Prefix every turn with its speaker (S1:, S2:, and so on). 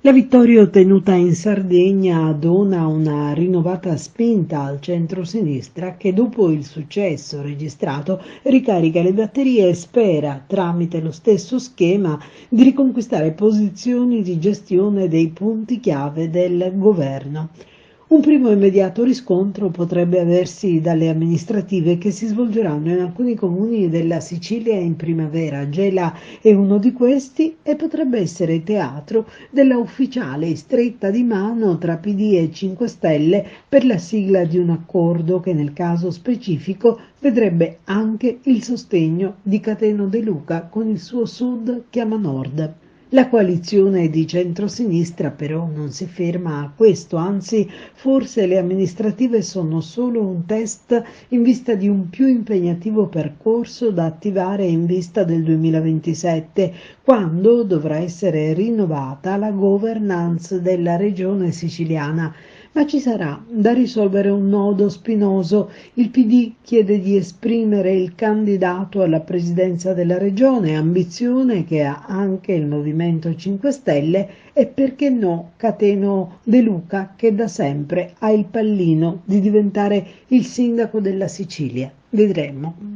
S1: La vittoria ottenuta in Sardegna dona una rinnovata spinta al centro-sinistra che dopo il successo registrato ricarica le batterie e spera, tramite lo stesso schema, di riconquistare posizioni di gestione dei punti chiave del governo. Un primo immediato riscontro potrebbe aversi dalle amministrative che si svolgeranno in alcuni comuni della Sicilia in primavera. Gela è uno di questi e potrebbe essere teatro della ufficiale stretta di mano tra PD e 5 Stelle per la sigla di un accordo che nel caso specifico vedrebbe anche il sostegno di Cateno De Luca con il suo Sud chiama Nord. La coalizione di centrosinistra però non si ferma a questo, anzi forse le amministrative sono solo un test in vista di un più impegnativo percorso da attivare in vista del 2027, quando dovrà essere rinnovata la governance della regione siciliana. Ma ci sarà da risolvere un nodo spinoso. Il PD chiede di esprimere il candidato alla presidenza della regione, ambizione che ha anche il Movimento 5 Stelle e perché no Cateno De Luca, che da sempre ha il pallino di diventare il sindaco della Sicilia. Vedremo.